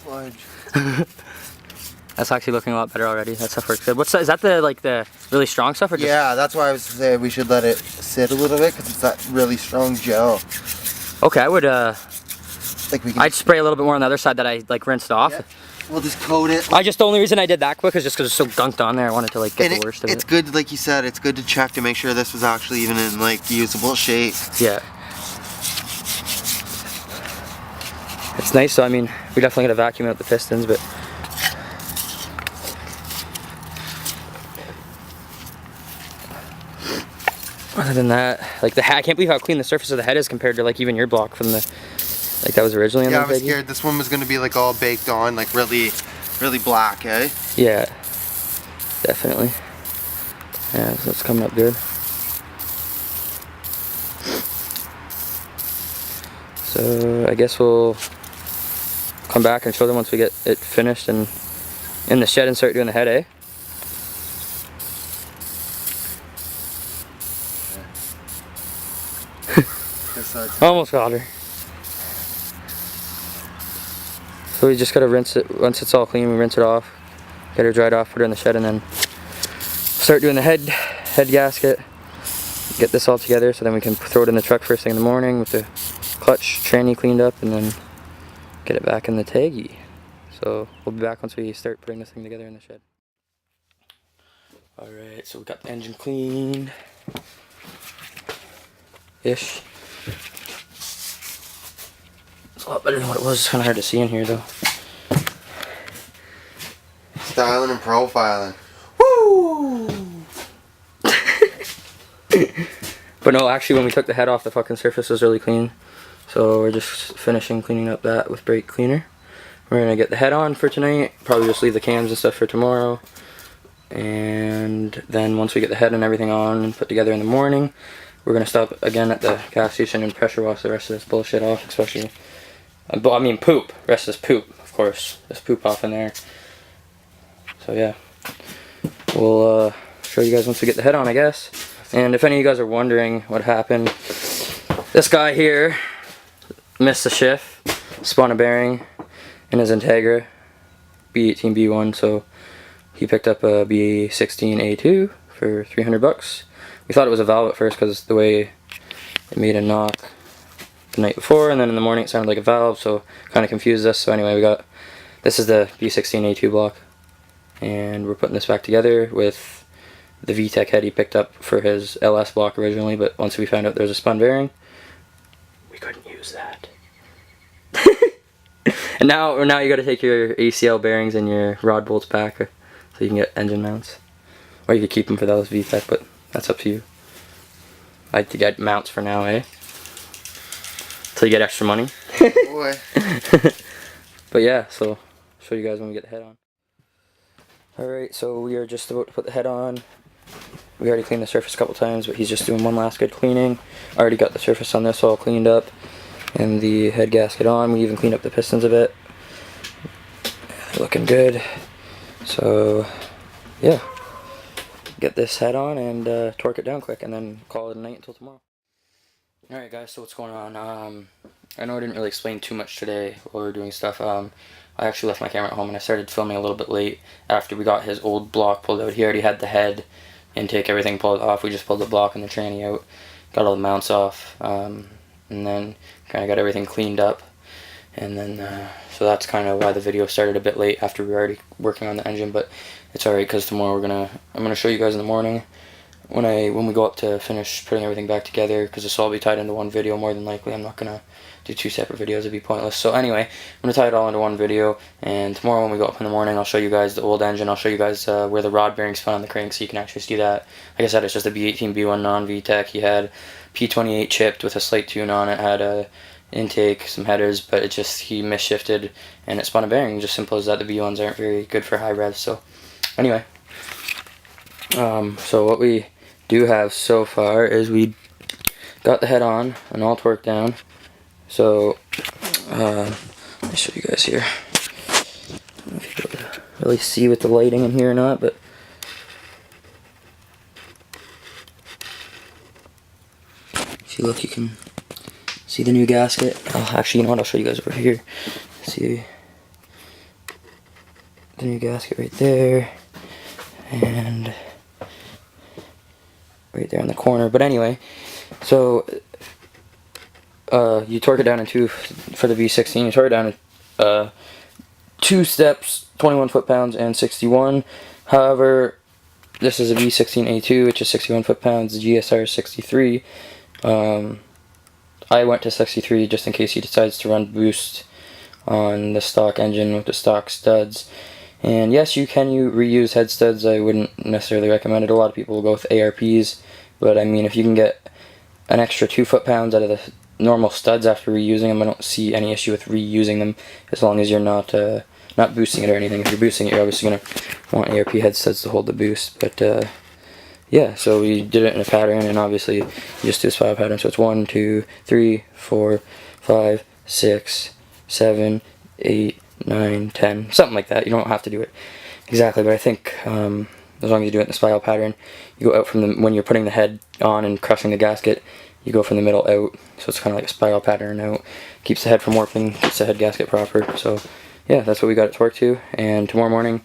sludge. That's actually looking a lot better already. That stuff works good. What's that? Is that the really strong stuff or just... Yeah, that's why I was saying we should let it sit a little bit because it's that really strong gel. Okay, I would Like we can. I'd spray a little bit more on the other side that I like rinsed off. Yeah. We'll just coat it. The only reason I did that quick is just because it's so gunked on there. I wanted to like get the worst of it. It's good, like you said, it's good to check to make sure this was actually even in like usable shape. Yeah. It's nice, so I mean, we definitely gotta vacuum out the pistons, but other than that, like the head, I can't believe how clean the surface of the head is compared to like even your block from the, like that was originally on the Yeah, I was scared this one was gonna be like all baked on, like really black, eh? Yeah, definitely. Yeah, so it's coming up good. So I guess we'll come back and show them once we get it finished and in the shed and start doing the head, eh? Almost got her. So we just gotta rinse it. Once it's all clean, we rinse it off, get her dried off, put her in the shed, and then start doing the head gasket. Get this all together so then we can throw it in the truck first thing in the morning with the clutch tranny cleaned up, and then get it back in the taggy. So we'll be back once we start putting this thing together in the shed. Alright, so we got the engine cleaned ish. It's a lot better than what it was. It's kind of hard to see in here though. Styling and profiling. Woo! But no, actually when we took the head off, the fucking surface was really clean. So we're just finishing cleaning up that with brake cleaner. We're gonna get the head on for tonight. Probably just leave the cams and stuff for tomorrow. And then once we get the head and everything on and put together in the morning, we're gonna stop again at the gas station and pressure wash the rest of this bullshit off, especially, I mean poop, rest of this poop, of course, this poop off in there. So yeah, we'll show you guys once we get the head on, I guess. And if any of you guys are wondering what happened, this guy here missed the shift, spun a bearing in his Integra B18B1, so he picked up a b16a2 for 300 bucks. We thought it was a valve at first because the way it made a knock the night before, and then in the morning it sounded like a valve, so kind of confused us. So anyway, this is the b16a2 block, and we're putting this back together with the VTEC head he picked up for his LS block originally, but once we found out there's a spun bearing, we couldn't use that. And now you got to take your ACL bearings and your rod bolts back so you can get engine mounts, or you could keep them for those VTEC, but that's up to you. I like to get mounts for now, eh? Till you get extra money. Boy. But yeah, so I'll show you guys when we get the head on. Alright, so we are just about to put the head on. We already cleaned the surface a couple times, but he's just doing one last good cleaning. I already got the surface on this all cleaned up and the head gasket on. We even cleaned up the pistons a bit. They're looking good. So yeah, get this head on and torque it down quick and then call it a night until tomorrow. Alright guys, so what's going on? I know I didn't really explain too much today while we were doing stuff. I actually left my camera at home and I started filming a little bit late after we got his old block pulled out. He already had the head, intake, everything pulled off. We just pulled the block and the tranny out, got all the mounts off, and then kind of got everything cleaned up. And then, so that's kind of why the video started a bit late after we were already working on the engine, but it's alright because tomorrow I'm gonna show you guys in the morning when we go up to finish putting everything back together, because this will all be tied into one video more than likely. I'm not gonna do two separate videos, it'd be pointless. So anyway, I'm gonna tie it all into one video, and tomorrow when we go up in the morning, I'll show you guys the old engine. I'll show you guys where the rod bearing spun on the crank, so you can actually see that. Like I said, it's just a B18B1 non-VTEC. He had P28 chipped with a slight tune on it, had a intake, some headers, but it just, he misshifted and it spun a bearing. Just simple as that. The B1s aren't very good for high revs. So anyway, so what we do have so far is we got the head on and all torqued down. So let me show you guys here. I don't know if you'll be able to really see with the lighting in here or not, but if you look, you can see the new gasket. Oh, actually, you know what? I'll show you guys over here. See, the new gasket right there, and right there in the corner. But anyway, so you torque it down in two for the B16. You torque it down in 2 steps, 21 foot-pounds and 61. However, this is a b16a2, which is 61 foot-pounds. The GSR is 63. I went to 63 just in case he decides to run boost on the stock engine with the stock studs. And yes, you can reuse head studs. I wouldn't necessarily recommend it. A lot of people will go with ARPs, but I mean, if you can get an extra 2 foot-pounds out of the normal studs after reusing them, I don't see any issue with reusing them as long as you're not boosting it or anything. If you're boosting it, you're obviously going to want ARP head studs to hold the boost. But yeah, so we did it in a pattern, and obviously you just do a spiral pattern. So it's 1, 2, 3, 4, 5, 6, 7, 8, 9, 10, something like that. You don't have to do it exactly, but I think as long as you do it in the spiral pattern, you go out from when you're putting the head on and crushing the gasket, you go from the middle out, so it's kind of like a spiral pattern out. Keeps the head from warping, keeps the head gasket proper. So yeah, that's what we got it to work to. And tomorrow morning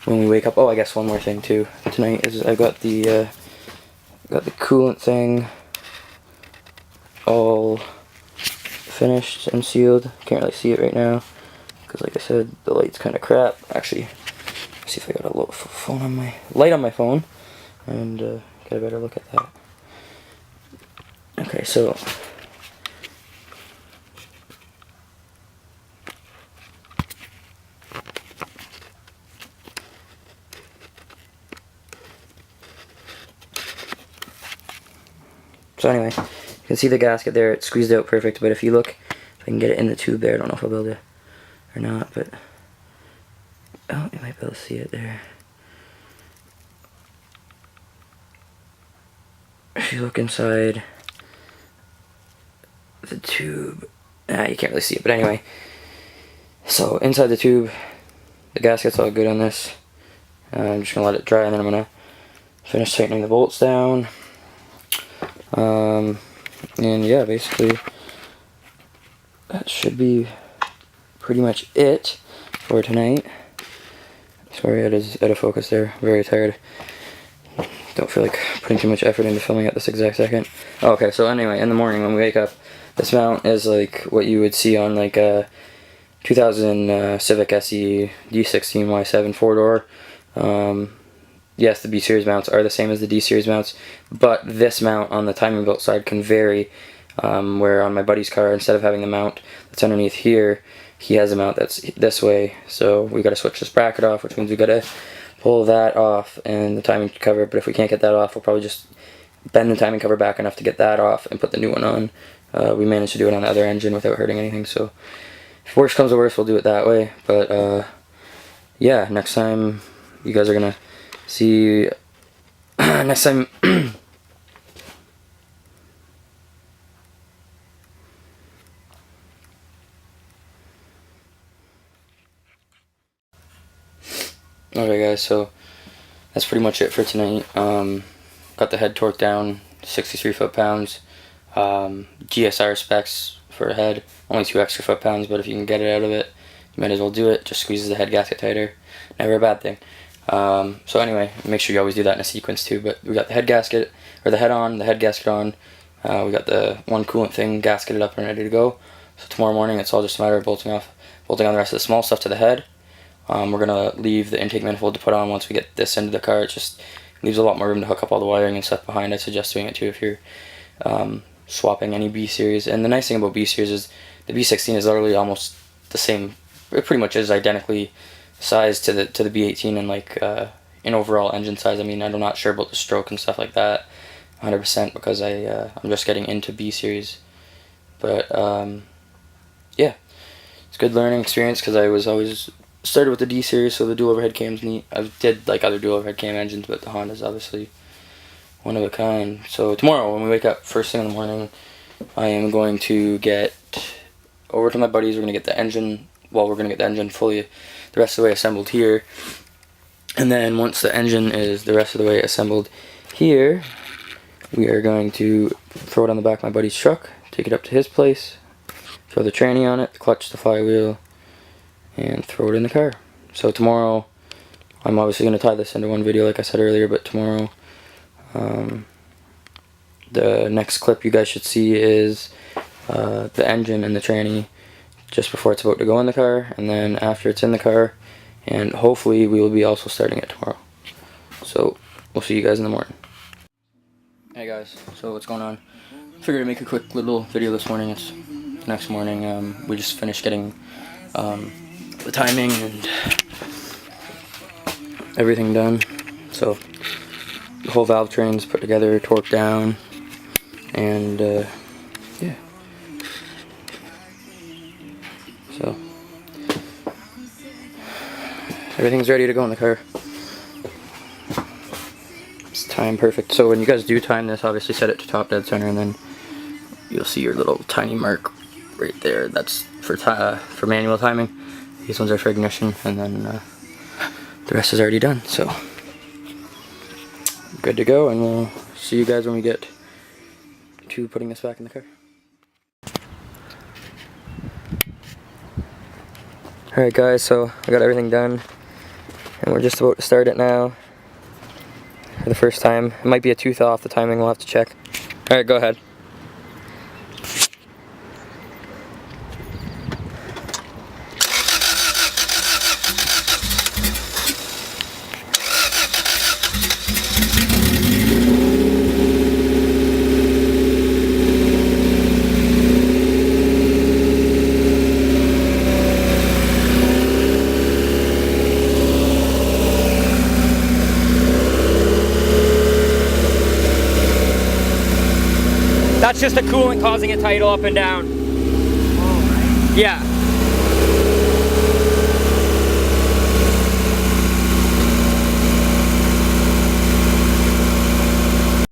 when we wake up, oh, I guess one more thing too tonight is I got the coolant thing all finished and sealed. Can't really see it right now because, like I said, the light's kind of crap. Actually, let's see if I got a little phone on my light on my phone and get a better look at that. Okay, so anyway, you can see the gasket there. It's squeezed out perfect, but if you look, if I can get it in the tube there, I don't know if I'll be able to or not, but oh, you might be able to see it there. If you look inside the tube, you can't really see it, but anyway, so inside the tube, the gasket's all good on this. I'm just gonna let it dry, and then I'm gonna finish tightening the bolts down. And yeah, basically that should be pretty much it for tonight. Sorry, it is out of focus there. Very tired. Don't feel like putting too much effort into filming at this exact second. Okay, so anyway, in the morning when we wake up, this mount is like what you would see on like a 2000 Civic SE D16Y7 4-door. Yes, the B series mounts are the same as the D series mounts, but this mount on the timing belt side can vary. Where on my buddy's car, instead of having the mount that's underneath here, he has a mount that's this way. So we got to switch this bracket off, which means we got to pull that off and the timing cover. But if we can't get that off, we'll probably just bend the timing cover back enough to get that off and put the new one on. We managed to do it on the other engine without hurting anything. So if worst comes to worst, we'll do it that way. But yeah, next time you guys are gonna see. Next time. Okay guys, so that's pretty much it for tonight. Got the head torqued down, 63 foot-pounds. GSR specs for a head, only 2 extra foot-pounds, but if you can get it out of it, you might as well do it. Just squeezes the head gasket tighter. Never a bad thing. So anyway, make sure you always do that in a sequence too. But we got the head gasket, or the head on, the head gasket on. We got the one coolant thing gasketed up and ready to go. So tomorrow morning, it's all just a matter of bolting on the rest of the small stuff to the head. We're going to leave the intake manifold to put on once we get this into the car. It just leaves a lot more room to hook up all the wiring and stuff behind. I suggest doing it too if you're swapping any B series. And the nice thing about B series is the B16 is literally almost the same. It pretty much is identically sized to the B18 and like in overall engine size. I mean, I'm not sure about the stroke and stuff like that 100% because I'm just getting into B series. But yeah, it's a good learning experience because I was always started with the D series, so the dual overhead cam's neat. I did like other dual overhead cam engines, but the Honda's obviously one of a kind. So tomorrow when we wake up first thing in the morning, I am going to get over to my buddies. We're going to get the engine, well, we're going to get the engine fully the rest of the way assembled here. And then once the engine is the rest of the way assembled here, we are going to throw it on the back of my buddy's truck, take it up to his place, throw the tranny on it, the clutch, the flywheel, and throw it in the car. So tomorrow, I'm obviously going to tie this into one video like I said earlier, but tomorrow, the next clip you guys should see is the engine and the tranny just before it's about to go in the car, and then after it's in the car, and hopefully we will be also starting it tomorrow. So we'll see you guys in the morning. Hey guys, so what's going on? Figured to make a quick little video this morning. It's the next morning. We just finished getting the timing and everything done. So the whole valve train's put together, torqued down, and yeah. So everything's ready to go in the car. It's time perfect. So when you guys do time this, obviously set it to top dead center, and then you'll see your little tiny mark right there. That's for manual timing. These ones are for ignition, and then the rest is already done. So good to go, and we'll see you guys when we get to putting this back in the car. Alright guys, so I got everything done, and we're just about to start it now for the first time. It might be a tooth off, the timing, we'll have to check. Alright, go ahead. That's just the coolant causing it to idle up and down. Oh, right. Yeah.